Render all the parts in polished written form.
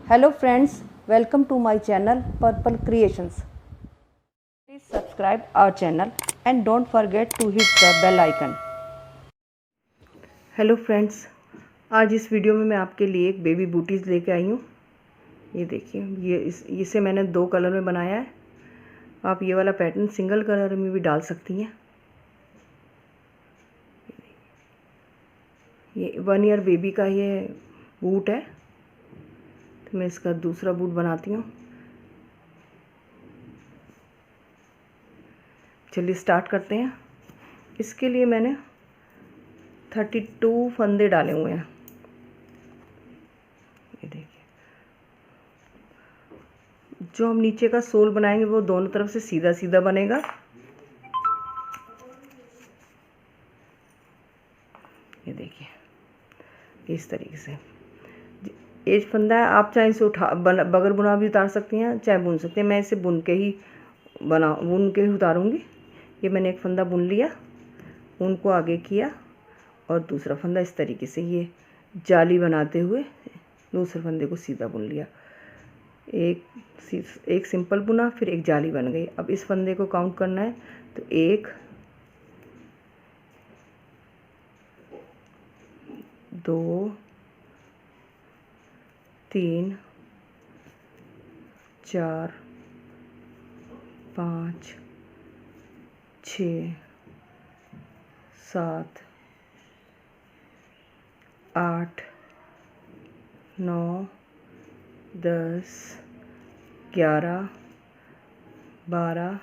Hello friends, welcome to my channel Purple Creations. Please subscribe our channel and don't forget to hit the bell icon. Hello friends, आज इस video में मैं आपके लिए एक baby booties लेके आई हूँ। ये देखिए, इसे मैंने 2 कलर में बनाया है। आप ये वाला पैटर्न सिंगल कलर में भी डाल सकती हैं। ये 1 ईयर बेबी का ये बूट है, तो मैं इसका दूसरा बूट बनाती हूँ। चलिए स्टार्ट करते हैं। इसके लिए मैंने 32 फंदे डाले हुए हैं। ये देखिए, जो हम नीचे का सोल बनाएंगे वो दोनों तरफ से सीधा सीधा बनेगा। ये देखिए, इस तरीके से एज फंदा है। आप चाहे इसे बगैर बुना भी उतार सकती हैं, चाहे बुन सकते हैं। मैं इसे बुन के ही उतारूंगी। ये मैंने एक फंदा बुन लिया, उनको आगे किया और दूसरा फंदा इस तरीके से ये जाली बनाते हुए दूसरे फंदे को सीधा बुन लिया। एक सिंपल बुना, फिर एक जाली बन गई। अब इस फंदे को काउंट करना है, तो 1 2 3 4 5 6 7 8 9 10 11 12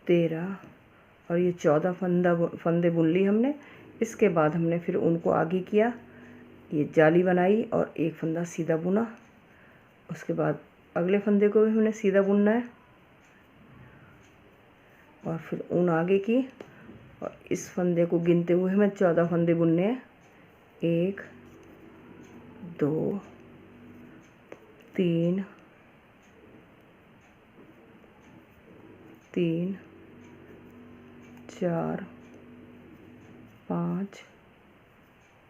13 और ये 14 फंदे बुन ली हमने। इसके बाद हमने फिर उनको आगे किया, ये जाली बनाई और एक फंदा सीधा बुना। उसके बाद अगले फंदे को भी हमने सीधा बुनना है और फिर ऊन आगे की, और इस फंदे को गिनते हुए हमें 14 फंदे बुनने हैं। 1 2 3 4 5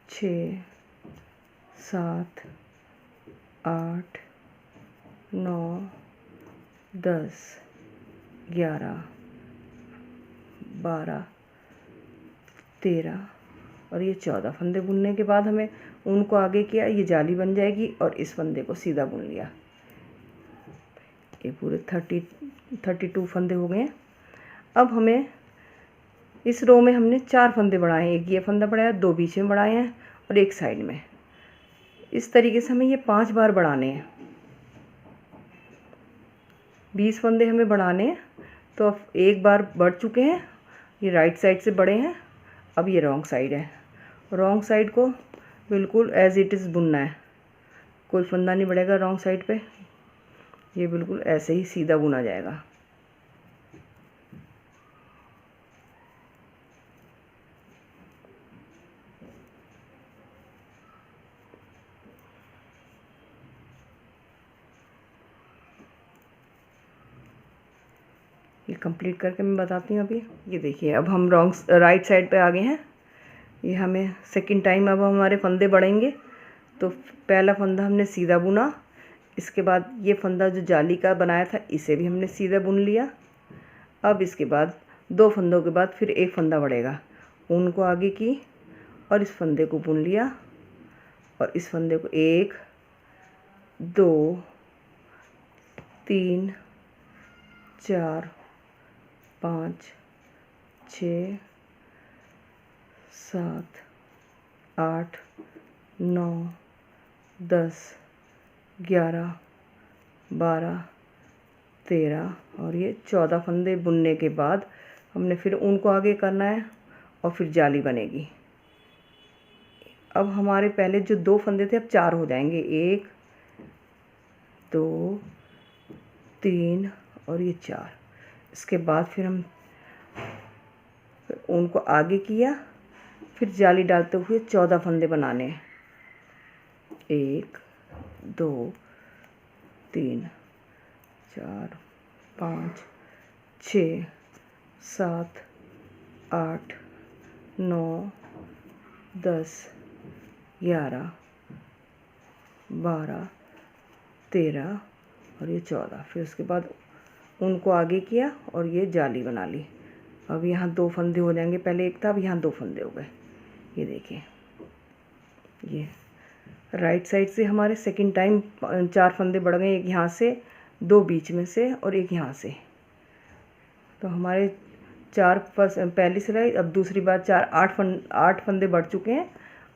6 7 8 9 10 11 12 13 और ये 14 फंदे बुनने के बाद हमें उनको आगे किया, ये जाली बन जाएगी और इस फंदे को सीधा बुन लिया। ये पूरे 32 फंदे हो गए हैं। अब हमें इस रो में हमने 4 फंदे बढ़ाए हैं। एक ये फंदा बढ़ाया, 2 बीच में बढ़ाए हैं और एक साइड में। इस तरीके से हमें ये 5 बार बढ़ाने हैं। 20 फंदे हमें बढ़ाने हैं। तो अब एक बार बढ़ चुके हैं, ये राइट साइड से बढ़े हैं। अब ये रॉन्ग साइड है। रॉन्ग साइड को बिल्कुल एज इट इज़ बुनना है, कोई फंदा नहीं बढ़ेगा रॉन्ग साइड पे। ये बिल्कुल ऐसे ही सीधा बुना जाएगा। ये कंप्लीट करके मैं बताती हूँ अभी। ये देखिए, अब हम राइट साइड पे आ गए हैं। ये हमें सेकंड टाइम अब हमारे फंदे बढ़ेंगे। तो पहला फंदा हमने सीधा बुना, इसके बाद ये फंदा जो जाली का बनाया था इसे भी हमने सीधा बुन लिया। अब इसके बाद 2 फंदों के बाद फिर एक फंदा बढ़ेगा, उनको आगे की और इस फंदे को बुन लिया और इस फंदे को 1 2 3 4 5 6 7 8 9 10 11 12 13 और ये 14 फंदे बुनने के बाद हमने फिर उनको आगे करना है और फिर जाली बनेगी। अब हमारे पहले जो 2 फंदे थे अब 4 हो जाएंगे। 1 2 3 और ये 4। इसके बाद फिर हम उनको आगे किया, फिर जाली डालते हुए 14 फंदे बनाने हैं। 1 2 3 4 5 6 7 8 9 10 11 12 13 और ये 14। फिर उसके बाद ऊन को आगे किया और ये जाली बना ली। अब यहाँ 2 फंदे हो जाएंगे, पहले एक था, अब यहाँ 2 फंदे हो गए। ये देखिए, ये राइट साइड से हमारे सेकंड टाइम 4 फंदे बढ़ गए, एक यहाँ से, 2 बीच में से और एक यहाँ से। तो हमारे 4 पहली सिलाई, अब दूसरी बार 4 8 फंदे बढ़ चुके हैं।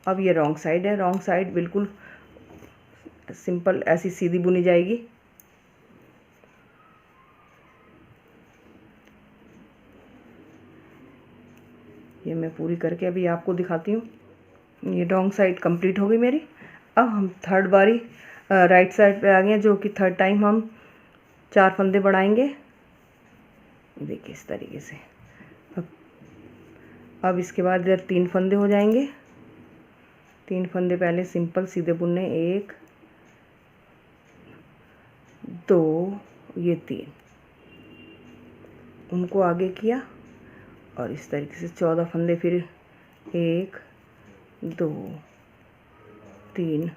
अब ये रॉन्ग साइड है, रॉन्ग साइड बिल्कुल सिंपल ऐसी सीधी बुनी जाएगी। ये मैं पूरी करके अभी आपको दिखाती हूँ। ये रॉन्ग साइड कंप्लीट हो गई मेरी। अब हम थर्ड बारी राइट साइड पे आ गए हैं, जो कि थर्ड टाइम हम 4 फंदे बढ़ाएंगे। देखिए इस तरीके से। अब इसके बाद इधर 3 फंदे हो जाएंगे। 3 फंदे पहले सिंपल सीधे बुनने, 1 2 ये 3, उनको आगे किया और इस तरीके से 14 फंदे। फिर 1 2 3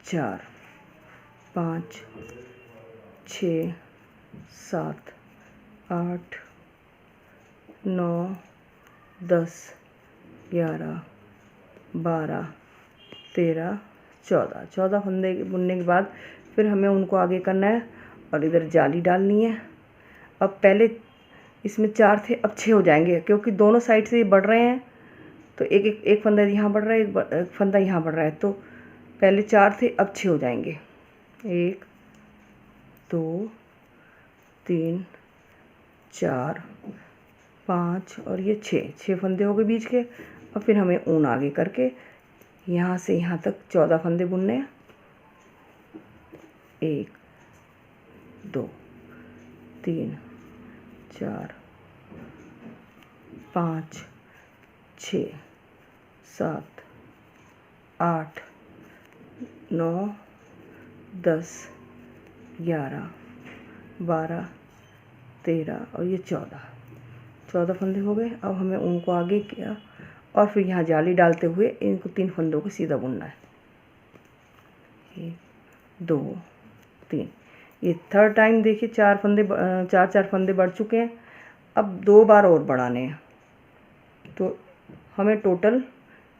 4 5 6 7 8 9 10 11 12 13 14 फंदे बुनने के बाद फिर हमें उनको आगे करना है और इधर जाली डालनी है। अब पहले इसमें 4 थे, अब 6 हो जाएंगे, क्योंकि दोनों साइड से ये बढ़ रहे हैं। तो एक फंदा यहाँ बढ़ रहा है, एक फंदा यहाँ बढ़ रहा है। तो पहले 4 थे, अब 6 हो जाएंगे। 1 2 3 4 5 और ये 6 फंदे हो गए बीच के। और फिर हमें ऊन आगे करके यहाँ से यहाँ तक 14 फंदे बुनने हैं। 1 2 3 4 5 6 7 8 9 10 11 12 13 और ये 14 फंदे हो गए। अब हमें उनको आगे किया और फिर यहाँ जाली डालते हुए इनको 3 फंदों को सीधा बुनना है। 1 2 3। ये थर्ड टाइम देखिए 4 फंदे बढ़ चुके हैं। अब 2 बार और बढ़ाने हैं, तो हमें टोटल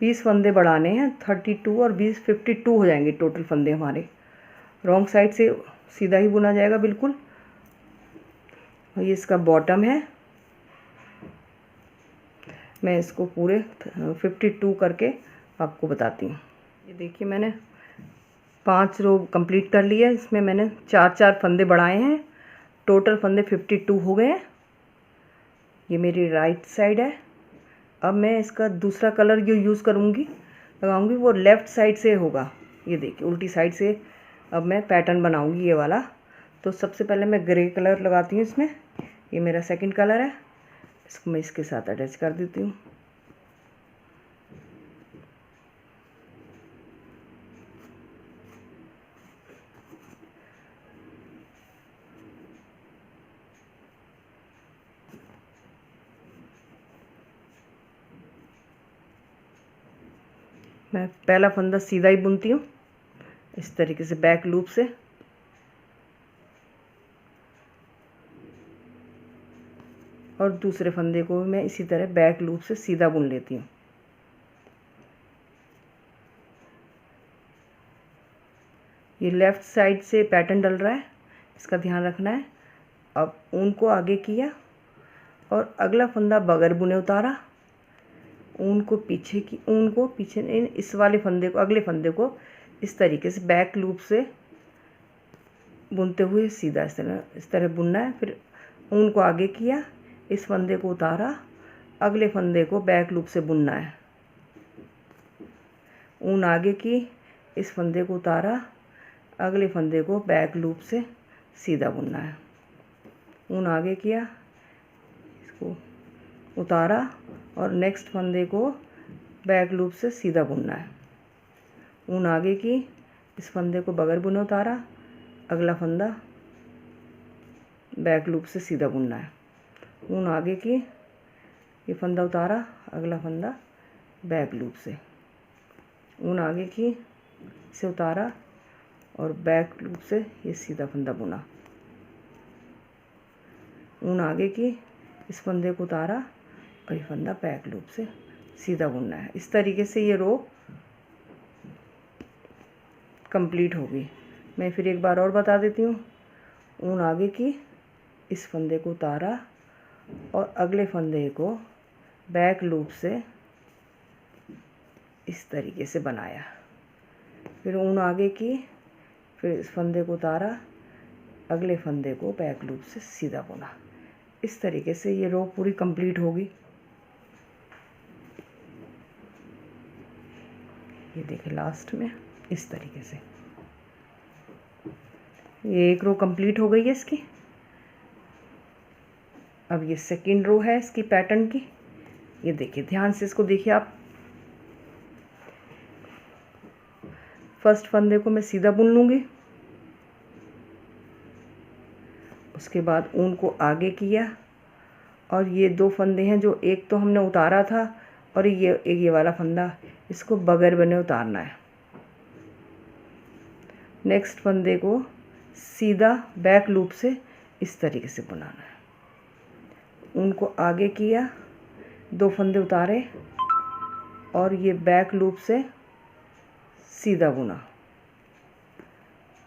20 फंदे बढ़ाने हैं। 32 और 20 52 हो जाएंगे टोटल फंदे हमारे। रॉन्ग साइड से सीधा ही बुना जाएगा बिल्कुल। और ये इसका बॉटम है। मैं इसको पूरे 52 करके आपको बताती हूँ। ये देखिए मैंने 5 रो कंप्लीट कर लिया। इसमें मैंने 4 फंदे बढ़ाए हैं। टोटल फंदे 52 हो गए हैं। ये मेरी राइट साइड है। अब मैं इसका दूसरा कलर जो यूज़ लगाऊंगी वो लेफ़्ट साइड से होगा। ये देखिए उल्टी साइड से अब मैं पैटर्न बनाऊंगी ये वाला। तो सबसे पहले मैं ग्रे कलर लगाती हूँ इसमें। ये मेरा सेकंड कलर है, इसको मैं इसके साथ अटैच कर देती हूँ। मैं पहला फंदा सीधा ही बुनती हूँ इस तरीके से बैक लूप से। और दूसरे फंदे को भी मैं इसी तरह बैक लूप से सीधा बुन लेती हूँ। ये लेफ़्ट साइड से पैटर्न डल रहा है, इसका ध्यान रखना है। अब ऊन को आगे किया और अगला फंदा बगैर बुने उतारा। ऊन को पीछे इस वाले फंदे को, अगले फंदे को इस तरीके से बैक लूप से बुनते हुए सीधा इस तरह बुनना है। फिर ऊन को आगे किया, इस फंदे को उतारा, अगले फंदे को बैक लूप से बुनना है। ऊन आगे की, इस फंदे को उतारा, अगले फंदे को बैक लूप से सीधा बुनना है। ऊन आगे किया, इसको उतारा और नेक्स्ट फंदे को बैक लूप से सीधा बुनना है। ऊन आगे की, इस फंदे को बगैर बुने उतारा, अगला फंदा बैक लूप से सीधा बुनना है। ऊन आगे की, ये फंदा उतारा, अगला फंदा बैक लूप से। ऊन आगे की, इसे उतारा, और बैक लूप से ये सीधा फंदा बुना, ऊन आगे की, इस फंदे को उतारा और ये फंदा बैक लूप से सीधा बुनना है। इस तरीके से ये रो कंप्लीट होगी। मैं फिर एक बार और बता देती हूँ। ऊन आगे की, इस फंदे को उतारा और अगले फंदे को बैक लूप से इस तरीके से बनाया, फिर ऊन आगे की, फिर इस फंदे को उतारा, अगले फंदे को बैक लूप से सीधा बुना। इस तरीके से ये रो पूरी कंप्लीट होगी। ये देखिए लास्ट में इस तरीके से ये एक रो कंप्लीट हो गई है इसकी। अब ये सेकंड रो है इसकी पैटर्न की। ये देखिए, ध्यान से इसको देखिए आप। फर्स्ट फंदे को मैं सीधा बुन लूँगी, उसके बाद ऊन को आगे किया और ये दो फंदे हैं जो एक तो हमने उतारा था और ये वाला फंदा, इसको बगैर बने उतारना है। नेक्स्ट फंदे को सीधा बैक लूप से इस तरीके से बुनाना है। ऊन को आगे किया, दो फंदे उतारे और ये बैक लूप से सीधा बुना।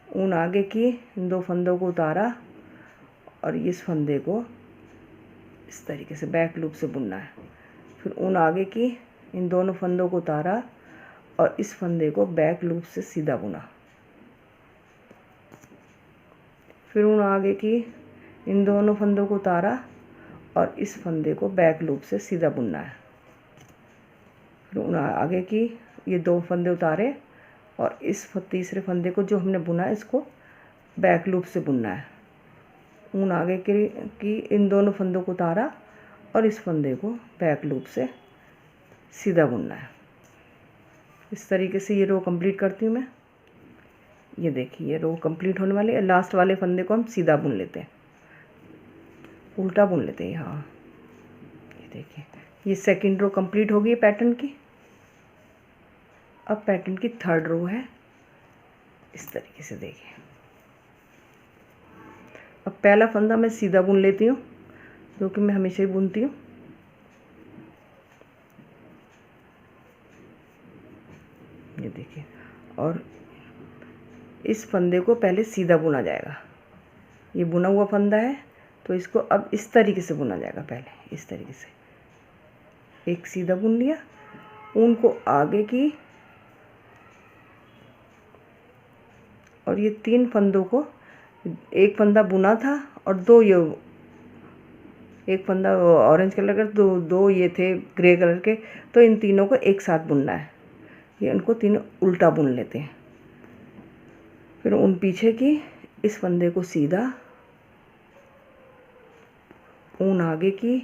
ऊन आगे की, इन दो फंदों को उतारा और इस फंदे को इस तरीके से बैक लूप से बुनना है। फिर ऊन आगे की, इन दोनों फंदों को उतारा और इस फंदे को बैक लूप से सीधा बुना। फिर ऊन आगे की, इन दोनों फंदों को उतारा और इस फंदे को बैक लूप से सीधा बुनना है। फिर ऊन आगे की, ये दो फंदे उतारे और इस तीसरे फंदे को जो हमने बुना है इसको बैक लूप से बुनना है। ऊन आगे की, इन दोनों फंदों को उतारा और इस फंदे को बैक लूप से सीधा बुनना है। इस तरीके से ये रो कंप्लीट करती हूँ मैं। ये देखिए, ये रो कंप्लीट होने वाली है। लास्ट वाले फंदे को हम सीधा बुन लेते हैं, उल्टा बुन लेते हैं। हाँ, ये देखिए, ये सेकंड रो कंप्लीट हो गई पैटर्न की। अब पैटर्न की थर्ड रो है, इस तरीके से देखिए। अब पहला फंदा मैं सीधा बुन लेती हूँ, जो कि मैं हमेशा ही बुनती हूँ। ये देखिए, और इस फंदे को पहले सीधा बुना जाएगा। ये बुना हुआ फंदा है तो इसको अब इस तरीके से बुना जाएगा। पहले इस तरीके से एक सीधा बुन लिया, ऊन को आगे की और ये तीन फंदों को, एक फंदा बुना था और दो ये, एक फंदा ऑरेंज कलर का, दो ये थे ग्रे कलर के, तो इन तीनों को एक साथ बुनना है। ये इनको तीनों उल्टा बुन लेते हैं। फिर ऊन पीछे की, इस फंदे को सीधा, ऊन आगे की,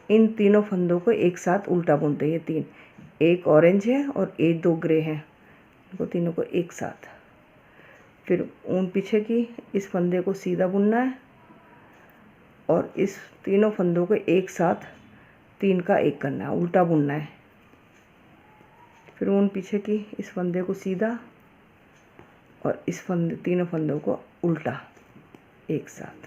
इन तीनों फंदों को एक साथ उल्टा बुनते हैं। ये तीन, एक ऑरेंज है और एक दो ग्रे हैं, इनको तीनों को एक साथ। फिर ऊन पीछे की, इस फंदे को सीधा बुनना है और इस तीनों फंदों को एक साथ तीन का एक करना है, उल्टा बुनना है। फिर ऊन पीछे की, इस फंदे को सीधा और इस फंदे, तीनों फंदों को उल्टा एक साथ।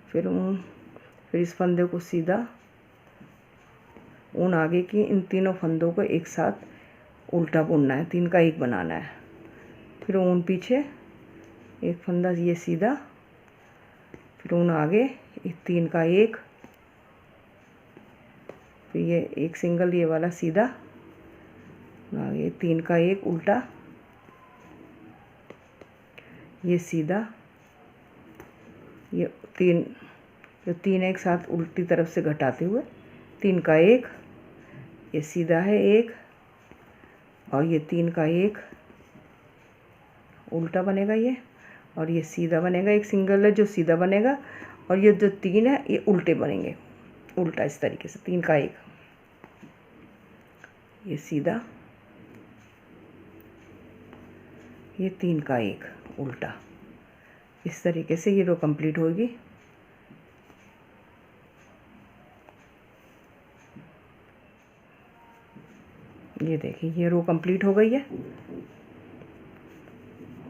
फिर इस फंदे को सीधा, ऊन आगे की, इन तीनों फंदों को एक साथ उल्टा बुनना है, तीन का एक बनाना है। फिर ऊन पीछे, एक फंदा ये सीधा, फिर ऊन आगे, तीन का एक, फिर ये एक सिंगल ये वाला सीधा, आगे तीन का एक उल्टा, ये सीधा, ये तीन एक साथ उल्टी तरफ से घटाते हुए तीन का एक, ये सीधा है एक और ये तीन का एक उल्टा बनेगा ये, और ये सीधा बनेगा, एक सिंगल है जो सीधा बनेगा और ये जो तीन है ये उल्टे बनेंगे, उल्टा इस तरीके से तीन का एक, ये सीधा, ये तीन का एक उल्टा। इस तरीके से ये रो कंप्लीट होगी। ये देखिए ये रो कंप्लीट हो गई है।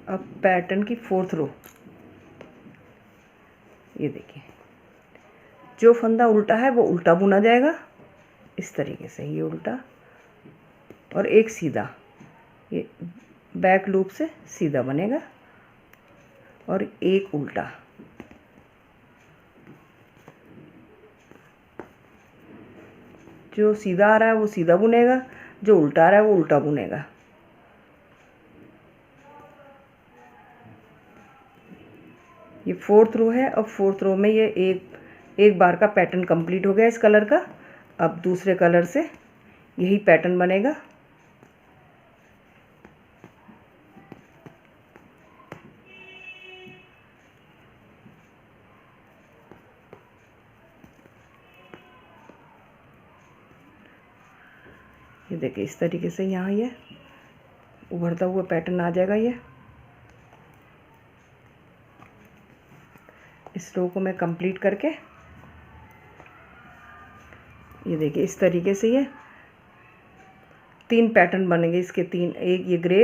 अब पैटर्न की 4th रो, ये देखिए जो फंदा उल्टा है वो उल्टा बुना जाएगा इस तरीके से, ये उल्टा और एक सीधा, ये बैक लूप से सीधा बनेगा और एक उल्टा। जो सीधा आ रहा है वो सीधा बुनेगा, जो उल्टा आ रहा है वो उल्टा बुनेगा। ये 4th रो है। अब 4th रो में ये एक बार का पैटर्न कंप्लीट हो गया इस कलर का। अब दूसरे कलर से यही पैटर्न बनेगा। ये देखिए इस तरीके से यहाँ ये उभरता हुआ पैटर्न आ जाएगा। ये इस रो को मैं कंप्लीट करके, ये देखिए इस तरीके से ये 3 पैटर्न बनेंगे इसके, 3, एक ये ग्रे,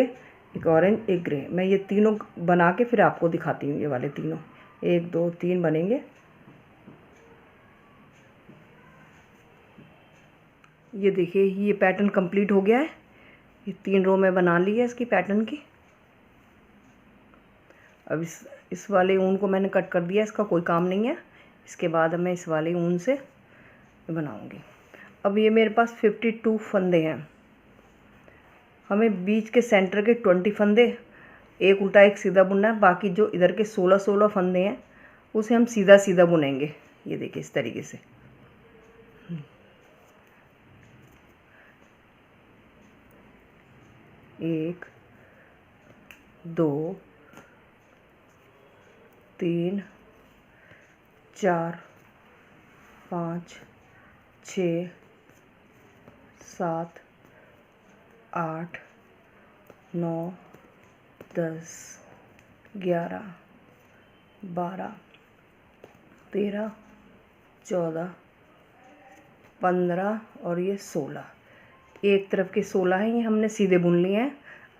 एक ऑरेंज, एक ग्रे। मैं ये तीनों बना के फिर आपको दिखाती हूँ। ये वाले तीनों 1 2 3 बनेंगे। ये देखिए ये पैटर्न कंप्लीट हो गया है। ये 3 रो में बना ली है इसकी पैटर्न की। अब इस वाले ऊन को मैंने कट कर दिया, इसका कोई काम नहीं है। इसके बाद मैं इस वाले ऊन से बनाऊंगी। अब ये मेरे पास 52 फंदे हैं। हमें बीच के सेंटर के 20 फंदे एक उल्टा एक सीधा बुनना है। बाकी जो इधर के 16 फंदे हैं उसे हम सीधा सीधा बुनेंगे। ये देखिए इस तरीके से। 1 2 3 4 5 6 7 8 9 10 11 12 13 14 15 और ये 16। एक तरफ के 16 हैं, ये हमने सीधे बुन लिए हैं।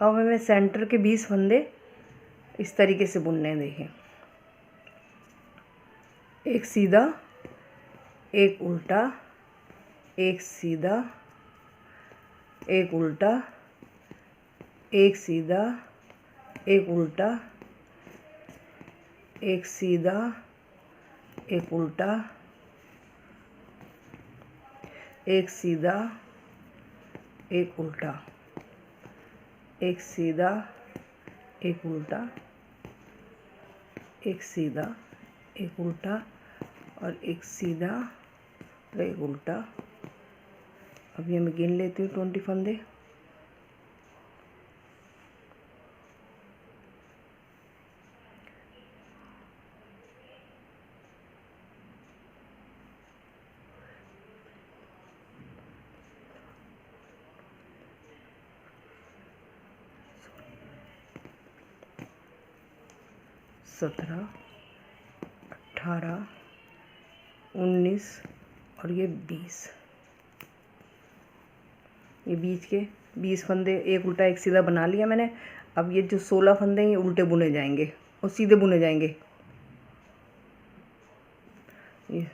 अब हमें सेंटर के 20 फंदे इस तरीके से बुनने हैं। देखें एक सीधा, एक उल्टा, एक सीधा, एक उल्टा, एक सीधा, एक उल्टा, एक सीधा, एक उल्टा, एक सीधा, एक उल्टा, एक सीधा, एक उल्टा, एक सीधा, एक उल्टा और एक सीधा और एक उल्टा। अब ये मैं गिन लेती हूँ 20 फंदे। सत्रह, 18, 19 और ये 20। ये बीच के 20 फंदे एक उल्टा एक सीधा बना लिया मैंने। अब ये जो 16 फंदे हैं ये उल्टे बुने जाएंगे और सीधे बुने जाएंगे। ये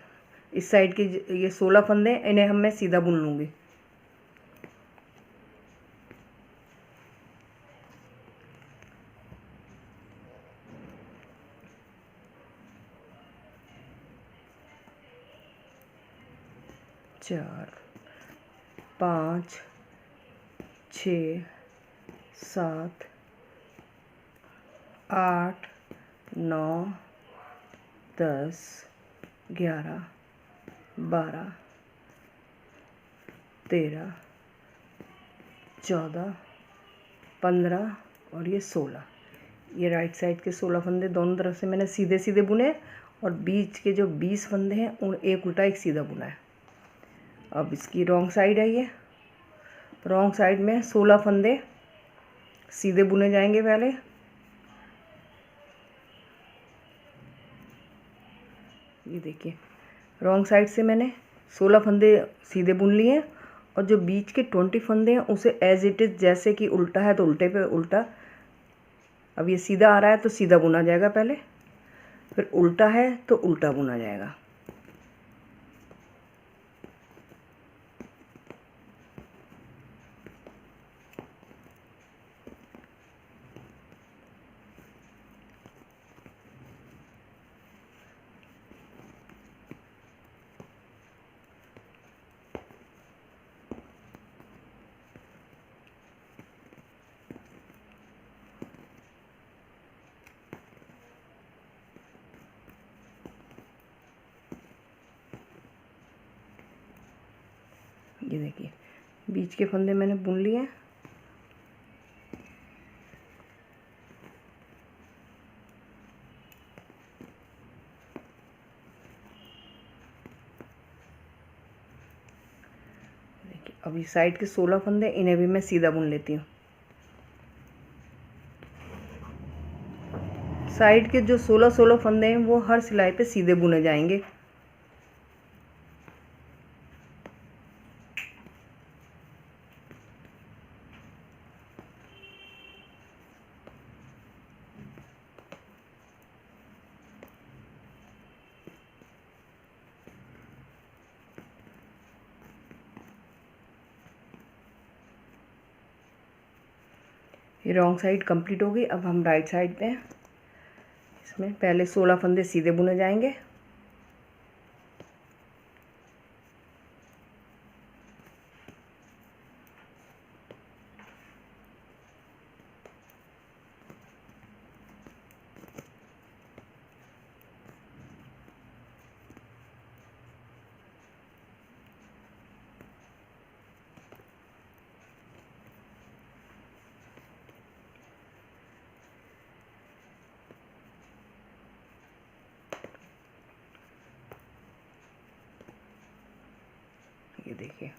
इस साइड के ये 16 फंदे, इन्हें मैं सीधा बुन लूँगी। चार, 5, 6, 7, 8, 9, 10, 11, 12, 13, 14, 15 और ये 16। ये राइट साइड के 16 फंदे दोनों तरफ से मैंने सीधे सीधे बुने और बीच के जो 20 फंदे हैं उन एक उल्टा एक सीधा बुना है। अब इसकी रॉन्ग साइड है। ये रॉन्ग साइड में 16 फंदे सीधे बुने जाएंगे पहले। ये देखिए रॉन्ग साइड से मैंने 16 फंदे सीधे बुन लिए और जो बीच के 20 फंदे हैं उसे एज इट इज़, जैसे कि उल्टा है तो उल्टे पे उल्टा, अब ये सीधा आ रहा है तो सीधा बुना जाएगा पहले, फिर उल्टा है तो उल्टा बुना जाएगा। ये देखिए बीच के फंदे मैंने बुन लिए हैं। देखिए अब ये साइड के 16 फंदे, इन्हें भी मैं सीधा बुन लेती हूँ। साइड के जो 16 फंदे हैं वो हर सिलाई पे सीधे बुने जाएंगे। ये रॉन्ग साइड कंप्लीट हो गई। अब हम राइट साइड पे हैं। इसमें पहले 16 फंदे सीधे बुने जाएंगे। ये देखिए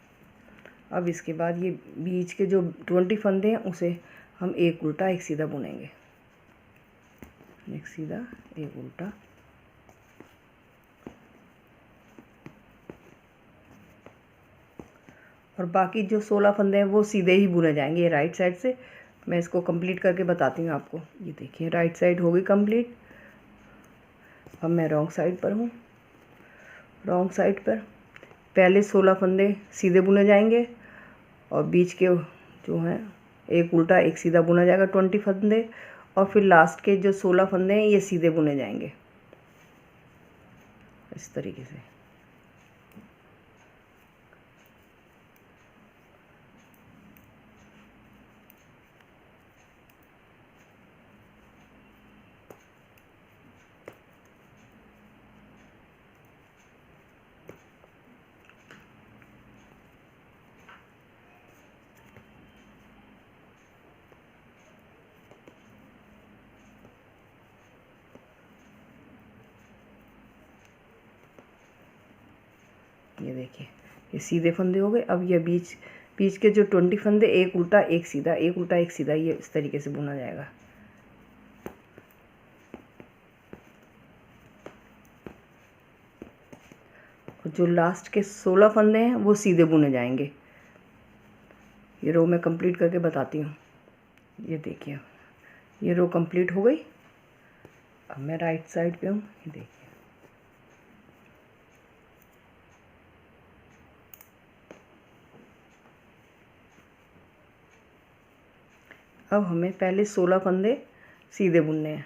अब इसके बाद ये बीच के जो 20 फंदे हैं उसे हम एक उल्टा एक सीधा बुनेंगे। एक सीधा एक उल्टा, और बाकी जो 16 फंदे हैं वो सीधे ही बुने जाएंगे ये राइट साइड से। मैं इसको कंप्लीट करके बताती हूँ आपको। ये देखिए राइट साइड हो गई कंप्लीट। अब मैं रॉन्ग साइड पर हूँ। रॉन्ग साइड पर पहले 16 फंदे सीधे बुने जाएंगे और बीच के जो हैं एक उल्टा एक सीधा बुना जाएगा 20 फंदे, और फिर लास्ट के जो 16 फंदे हैं ये सीधे बुने जाएंगे इस तरीके से। ये देखिए ये सीधे फंदे हो गए। अब ये बीच के जो 20 फंदे एक उल्टा एक सीधा, एक उल्टा एक सीधा, ये इस तरीके से बुना जाएगा। और जो लास्ट के 16 फंदे हैं वो सीधे बुने जाएंगे। ये रो मैं कंप्लीट करके बताती हूँ। ये देखिए ये रो कंप्लीट हो गई। अब मैं राइट साइड पे हूँ। ये देखिए अब हमें पहले 16 फंदे सीधे बुनने हैं।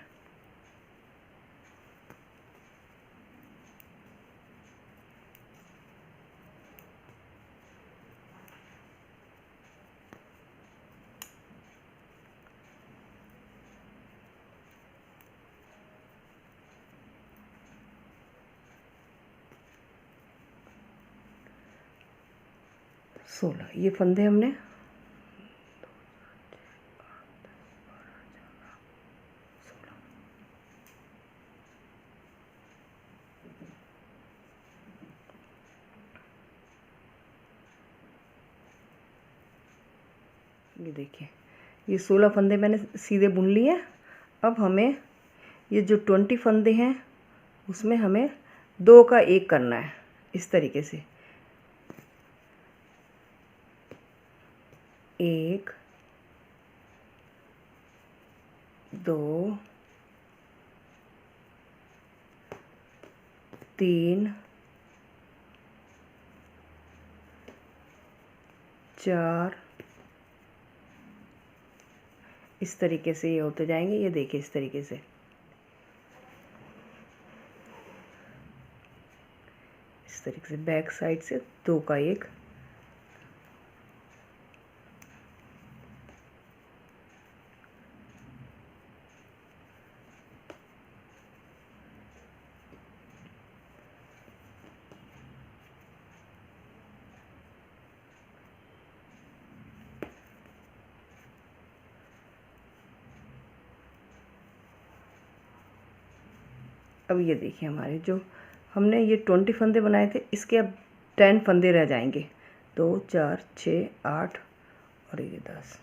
ये फंदे हमने ये देखिए ये 16 फंदे मैंने सीधे बुन लिए। अब हमें ये जो 20 फंदे हैं उसमें हमें 2 का 1 करना है इस तरीके से। 1 2 3 4, इस तरीके से ये होते जाएंगे। ये देखिए इस तरीके से, इस तरीके से बैक साइड से 2 का 1, अब ये देखिए हमारे जो हमने ये 20 फंदे बनाए थे, इसके अब 10 फंदे रह जाएंगे। 2 4 6 8 और ये 10।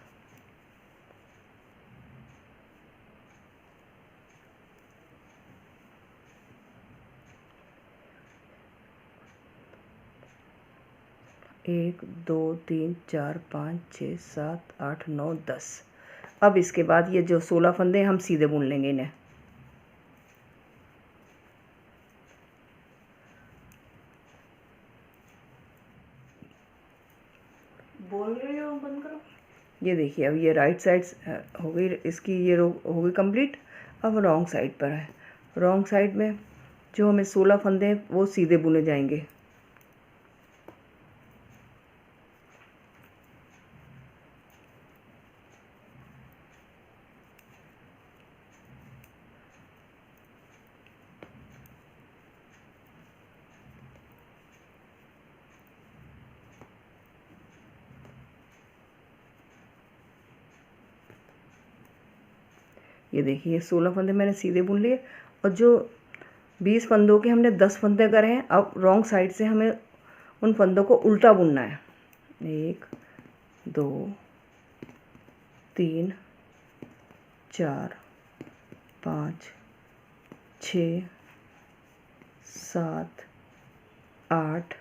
एक 2 3 4 5 6 7 8 9 10। अब इसके बाद ये जो 16 फंदे हम सीधे बुन लेंगे इन्हें। बोल रही हो, बंद करो। ये देखिए अब ये राइट साइड हो गई इसकी, ये रो हो गई कंप्लीट। अब रॉन्ग साइड पर है। रॉन्ग साइड में जो हमें 16 फंदे हैं वो सीधे बुने जाएंगे। ये देखिए ये 16 फंदे मैंने सीधे बुन लिए, और जो 20 फंदों के हमने 10 फंदे करे हैं, अब रॉन्ग साइड से हमें उन फंदों को उल्टा बुनना है। 1 2 3 4 5 6 7 8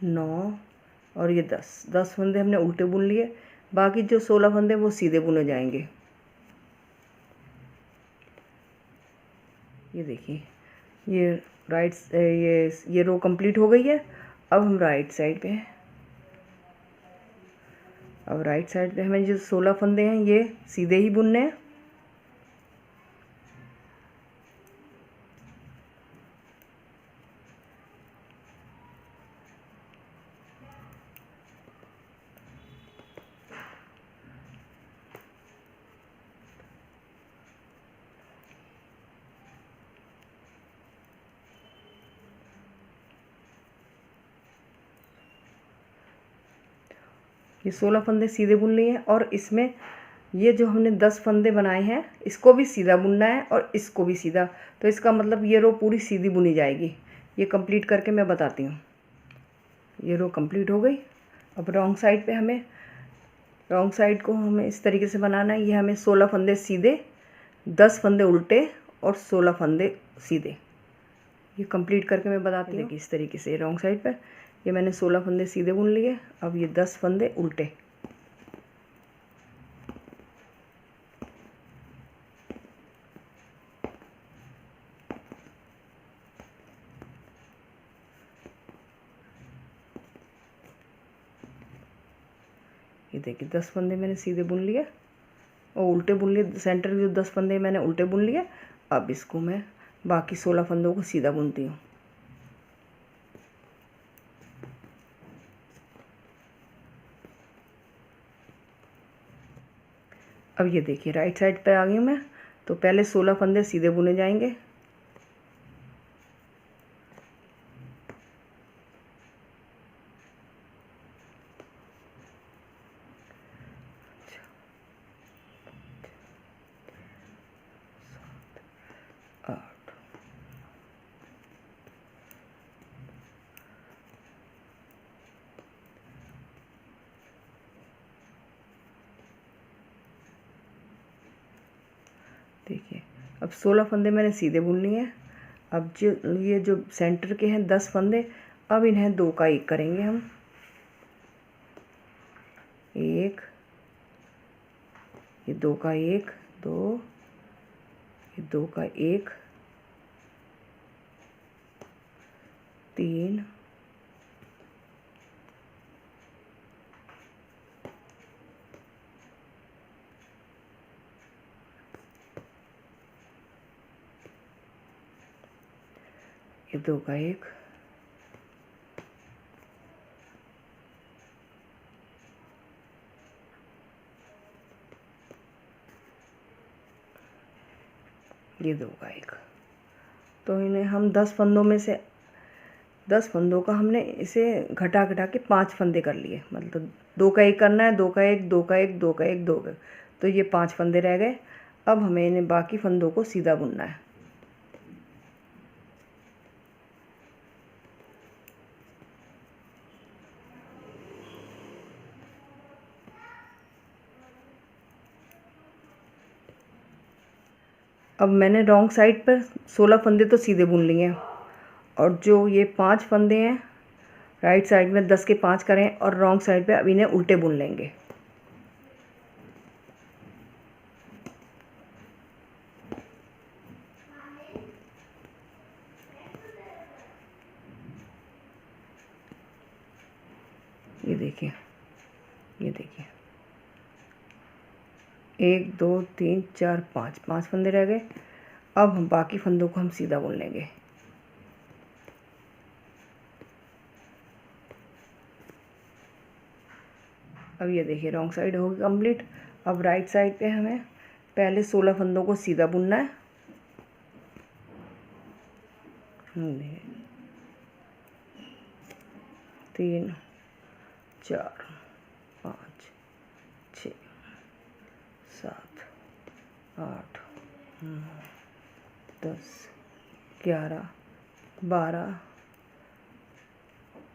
9 और ये 10 फंदे हमने उल्टे बुन लिए। बाकी जो 16 फंदे वो सीधे बुने जाएंगे। ये देखिए ये ये रो कंप्लीट हो गई है। अब हम राइट साइड पे हैं। अब राइट साइड पे हमें जो 16 फंदे हैं ये सीधे ही बुनने हैं। ये 16 फंदे सीधे बुन लिए हैं, और इसमें ये जो हमने 10 फंदे बनाए हैं इसको भी सीधा बुनना है और इसको भी सीधा। तो इसका मतलब ये रो पूरी सीधी बुनी जाएगी। ये कंप्लीट करके मैं बताती हूँ। ये रो कंप्लीट हो गई। अब रॉन्ग साइड पे हमें, रॉन्ग साइड को हमें इस तरीके से बनाना है। ये हमें 16 फंदे सीधे, 10 फंदे उल्टे और 16 फंदे सीधे। ये कंप्लीट करके मैं बताती हूँ कि इस तरीके से रॉन्ग साइड पर ये मैंने 16 फंदे सीधे बुन लिए। अब ये 10 फंदे उल्टे। ये देखिए 10 फंदे मैंने सीधे बुन लिए और उल्टे बुन लिए। सेंटर के जो 10 फंदे मैंने उल्टे बुन लिए। अब इसको मैं बाकी 16 फंदों को सीधा बुनती हूँ। अब ये देखिए राइट साइड पर आ गई मैं। तो पहले 16 फंदे सीधे बुने जाएंगे। देखिए अब 16 फंदे मैंने सीधे बुन लिए हैं। अब जो ये जो सेंटर के हैं 10 फंदे, अब इन्हें 2 का 1 करेंगे हम। 1 ये 2 का 1 2, ये 2 का 1 3, ये 2 का 1 ये 2 का 1। तो इन्हें हम 10 फंदों में से 10 फंदों का हमने इसे घटा घटा के 5 फंदे कर लिए। मतलब 2 का 1 करना है, 2 का 1 2 का 1 2 का 1 2 का, तो ये 5 फंदे रह गए। अब हमें इन्हें बाकी फंदों को सीधा बुनना है। अब मैंने रॉन्ग साइड पर 16 फंदे तो सीधे बुन लिए हैं, और जो ये 5 फंदे हैं राइट साइड में 10 के 5 करें, और रॉन्ग साइड पे अब इन्हें उल्टे बुन लेंगे। ये देखिए, ये देखिए 1 2 3 4 5 5 फंदे रह गए। अब हम बाकी फंदों को हम सीधा बुन लेंगे। अब ये देखिए रॉन्ग साइड होगी कंप्लीट। अब राइट साइड पे हमें पहले 16 फंदों को सीधा बुनना है। 3 4 5 6 7 8 9 10 11 12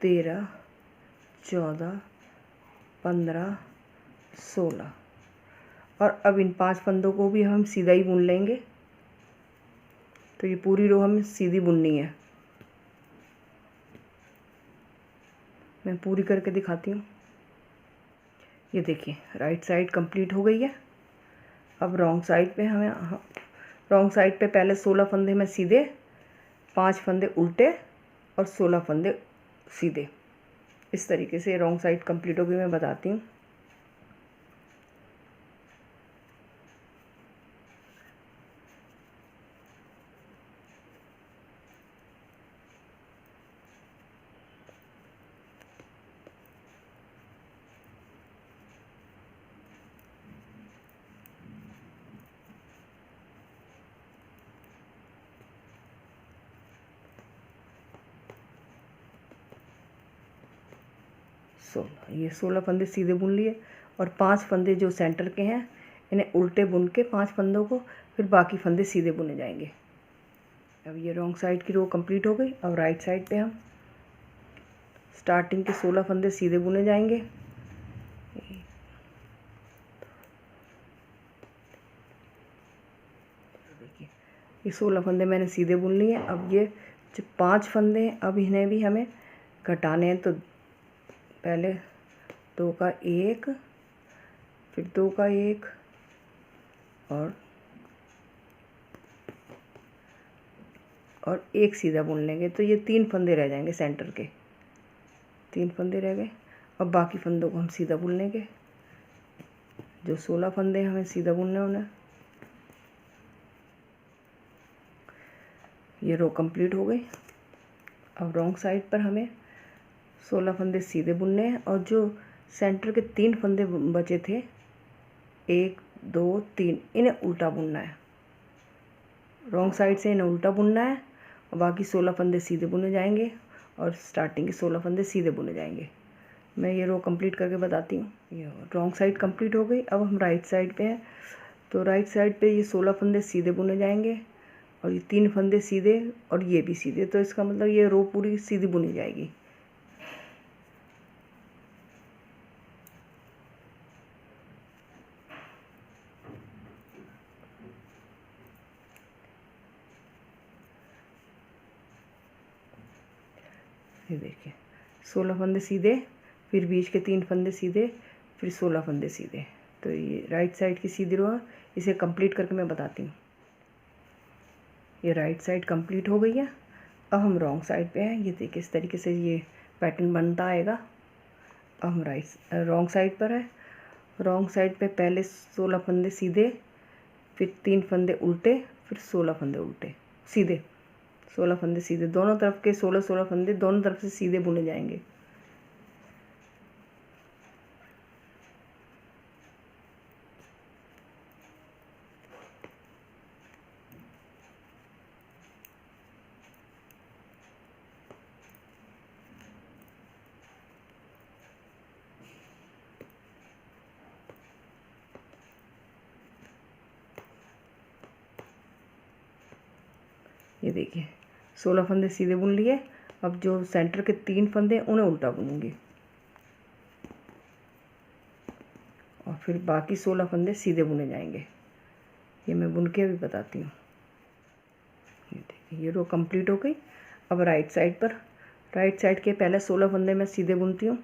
13 14 15 16। और अब इन 5 फंदों को भी हम सीधा ही बुन लेंगे। तो ये पूरी रो हमें सीधी बुननी है। मैं पूरी करके दिखाती हूँ। ये देखिए राइट साइड कंप्लीट हो गई है। अब रॉन्ग साइड पे हमें रॉन्ग साइड पे पहले 16 फंदे में सीधे, 5 फंदे उल्टे और 16 फंदे सीधे। इस तरीके से रॉन्ग साइड कंप्लीट हो गई। मैं बताती हूँ। ये 16 फंदे सीधे बुन लिए, और 5 फंदे जो सेंटर के हैं इन्हें उल्टे बुन के 5 फंदों को, फिर बाकी फंदे सीधे बुने जाएंगे। अब ये रॉन्ग साइड की रो कंप्लीट हो गई। अब राइट साइड पे हम स्टार्टिंग के 16 फंदे सीधे बुने जाएंगे। देखिए ये 16 फंदे मैंने सीधे बुन लिए। अब ये जो 5 फंदे हैं अब इन्हें भी हमें घटाने हैं। तो पहले 2 का 1, फिर 2 का 1 और 1 सीधा बुन लेंगे। तो ये 3 फंदे रह जाएंगे सेंटर के, 3 फंदे रह गए। अब बाकी फंदों को हम सीधा बुन लेंगे। जो 16 फंदे हमें सीधा बुनने उन्हें। ये रो कंप्लीट हो गई। अब रॉन्ग साइड पर हमें 16 फंदे सीधे बुनने हैं, और जो सेंटर के 3 फंदे बचे थे 1 2 3 इन्हें उल्टा बुनना है। रॉन्ग साइड से इन्हें उल्टा बुनना है, और बाकी 16 फंदे सीधे बुने जाएंगे, और स्टार्टिंग के 16 फंदे सीधे बुने जाएंगे। मैं ये रो कंप्लीट करके बताती हूँ। ये रॉन्ग साइड कंप्लीट हो गई। अब हम राइट साइड पे हैं। तो राइट साइड पे ये 16 फंदे सीधे बुने जाएंगे, और ये 3 फंदे सीधे और ये भी सीधे। तो इसका मतलब ये रो पूरी सीधी बुनी जाएगी। ये देखिए 16 फंदे सीधे, फिर बीच के 3 फंदे सीधे, फिर 16 फंदे सीधे। तो ये राइट साइड की सीधी रो है, इसे कंप्लीट करके मैं बताती हूँ। ये राइट साइड कंप्लीट हो गई है। अब हम रॉन्ग साइड पे हैं। ये देखिए इस तरीके से ये पैटर्न बनता आएगा। अब हम रॉन्ग साइड पर है। रॉन्ग साइड पे पहले 16 फंदे सीधे, फिर 3 फंदे उल्टे, फिर 16 फंदे उल्टे सीधे, 16 फंदे सीधे, दोनों तरफ के 16 फंदे दोनों तरफ से सीधे बुने जाएंगे। ये देखिए 16 फंदे सीधे बुन लिए। अब जो सेंटर के 3 फंदे उन्हें उल्टा बुनूंगी और फिर बाकी 16 फंदे सीधे बुने जाएंगे। ये मैं बुन के अभी बताती हूँ। ये देखिए ये रो कंप्लीट हो गई। अब राइट साइड के पहले 16 फंदे मैं सीधे बुनती हूँ।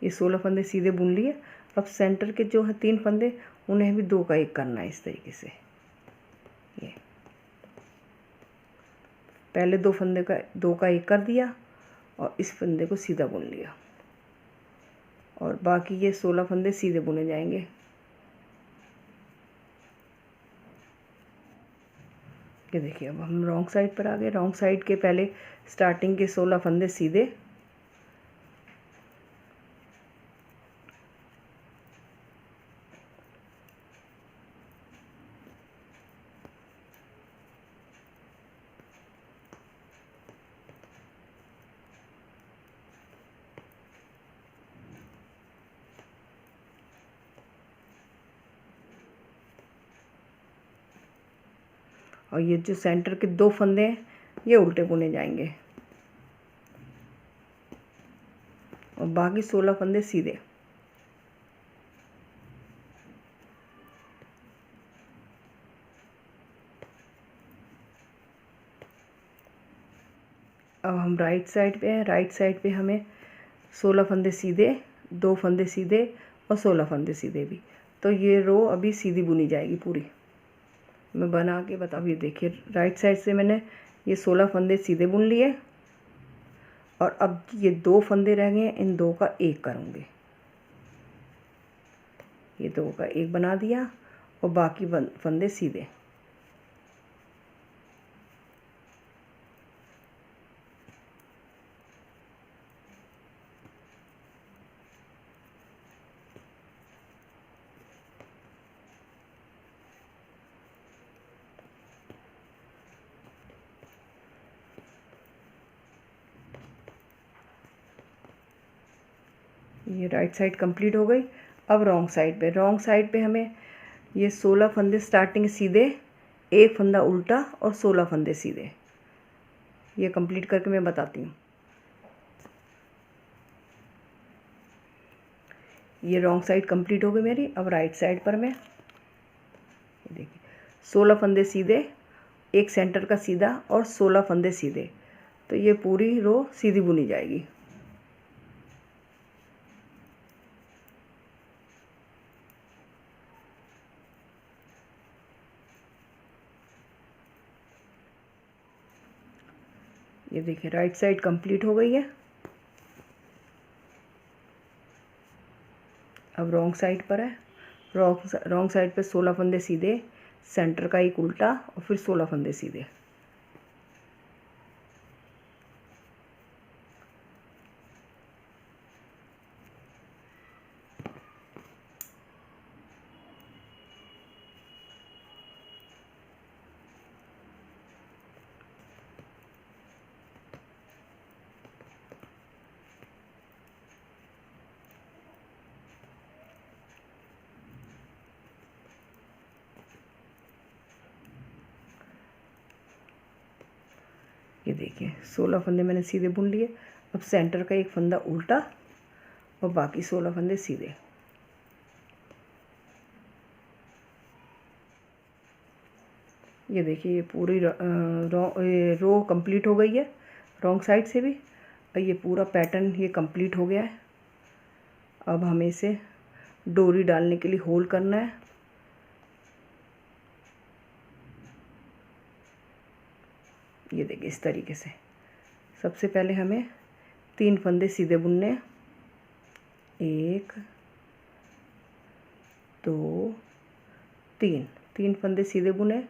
ये 16 फंदे सीधे बुन लिए। अब सेंटर के जो है 3 फंदे उन्हें भी 2 का 1 करना है इस तरीके से। ये पहले 2 फंदे का 2 का 1 कर दिया और इस फंदे को सीधा बुन लिया और बाकी ये 16 फंदे सीधे बुने जाएंगे। ये देखिए अब हम रॉन्ग साइड पर आ गए। रॉन्ग साइड के पहले स्टार्टिंग के 16 फंदे सीधे, और ये जो सेंटर के 2 फंदे हैं ये उल्टे बुने जाएंगे और बाकी 16 फंदे सीधे। अब हम राइट साइड पे हैं। राइट साइड पे हमें 16 फंदे सीधे, 2 फंदे सीधे और 16 फंदे सीधे भी। तो ये रो अभी सीधी बुनी जाएगी पूरी। मैं बना के बताऊँ। ये देखिए राइट साइड से मैंने ये 16 फंदे सीधे बुन लिए और अब ये 2 फंदे रह गए, इन 2 का 1 करूँगी। ये 2 का 1 बना दिया और बाकी फंदे सीधे। ये राइट साइड कंप्लीट हो गई। अब रॉन्ग साइड पे हमें ये 16 फंदे स्टार्टिंग सीधे, 1 फंदा उल्टा और 16 फंदे सीधे। ये कंप्लीट करके मैं बताती हूँ। ये रॉन्ग साइड कंप्लीट हो गई मेरी। अब राइट साइड पर मैं देखिए 16 फंदे सीधे, 1 सेंटर का सीधा और 16 फंदे सीधे। तो ये पूरी रो सीधी बुनी जाएगी। ये देखिए राइट साइड कंप्लीट हो गई है। अब रॉन्ग साइड पर है। रॉन्ग साइड पे 16 फंदे सीधे, सेंटर का 1 उल्टा और फिर 16 फंदे सीधे। ये देखिए 16 फंदे मैंने सीधे बुन लिए। अब सेंटर का एक फंदा उल्टा और बाकी 16 फंदे सीधे। ये देखिए ये पूरी रो कंप्लीट हो गई है रॉन्ग साइड से भी, और ये पूरा पैटर्न ये कंप्लीट हो गया है। अब हमें इसे डोरी डालने के लिए होल्ड करना है। ये देखिए इस तरीके से सबसे पहले हमें 3 फंदे सीधे बुनने हैं। 1 2 3 फंदे सीधे बुने।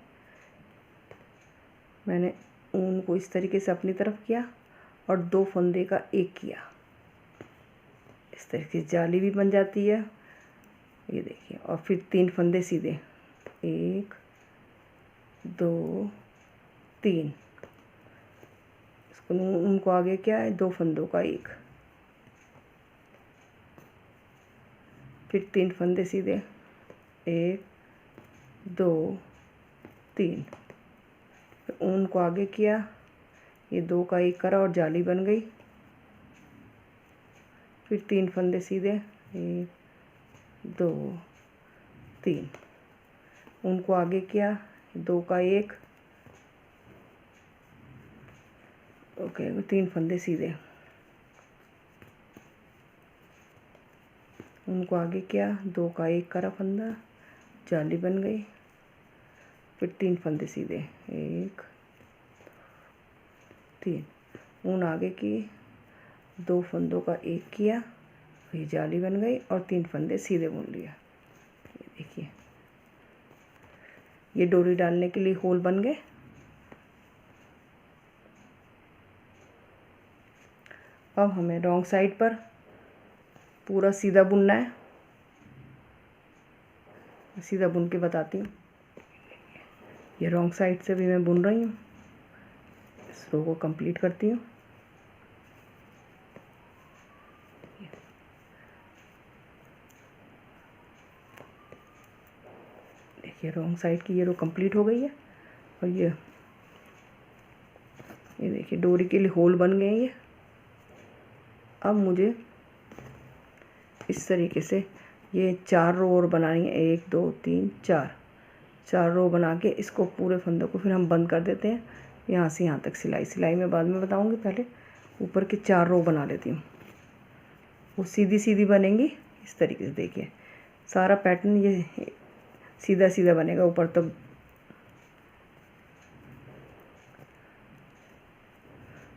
मैंने ऊन को इस तरीके से अपनी तरफ किया और 2 फंदे का एक किया। इस तरीके से जाली भी बन जाती है। ये देखिए, और फिर 3 फंदे सीधे, 1 2 3। इसको उनको आगे क्या है, 2 फंदों का एक, फिर 3 फंदे सीधे, 1 2 3। ऊन को आगे किया, ये 2 का एक करा और जाली बन गई। फिर 3 फंदे सीधे, 1 2 3। ऊन को आगे किया, 2 का एक, ओके, 3 फंदे सीधे। उनको आगे किया, 2 का एक करा फंदा, जाली बन गई। फिर 3 फंदे सीधे, 1 3। ऊन आगे की, 2 फंदों का एक किया, ये जाली बन गई और 3 फंदे सीधे बुन लिया। ये देखिए ये डोरी डालने के लिए होल बन गए। अब हमें रॉन्ग साइड पर पूरा सीधा बुनना है। सीधा बुन के बताती हूँ। ये रॉन्ग साइड से भी मैं बुन रही हूँ। इस रो को कंप्लीट करती हूँ। देखिए रॉन्ग साइड की ये रो कंप्लीट हो गई है। और ये देखिए डोरी के लिए होल बन गए ये। अब मुझे इस तरीके से ये 4 रो और बनानी है, 1 2 3 4 रो बना के इसको पूरे फंदों को फिर हम बंद कर देते हैं। यहाँ से यहाँ तक सिलाई मैं बाद में बताऊँगी, पहले ऊपर की 4 रो बना लेती हूँ। वो सीधी सीधी बनेंगी इस तरीके से। देखिए सारा पैटर्न ये सीधा सीधा बनेगा ऊपर तक।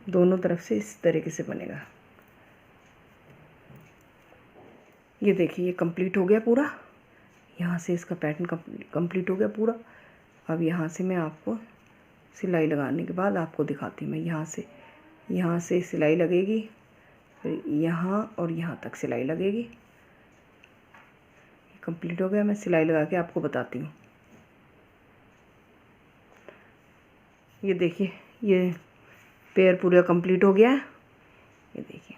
दोनों तरफ से इस तरीके से बनेगा। ये देखिए ये कंप्लीट हो गया पूरा। यहाँ से इसका पैटर्न कंप्लीट हो गया पूरा। अब यहाँ से मैं आपको सिलाई लगाने के बाद आपको दिखाती हूँ। मैं यहाँ से सिलाई लगेगी, फिर यहाँ और यहाँ तक सिलाई लगेगी। कंप्लीट हो गया, मैं सिलाई लगा के आपको बताती हूँ। ये देखिए ये पेयर पूरा कंप्लीट हो गया है। ये देखिए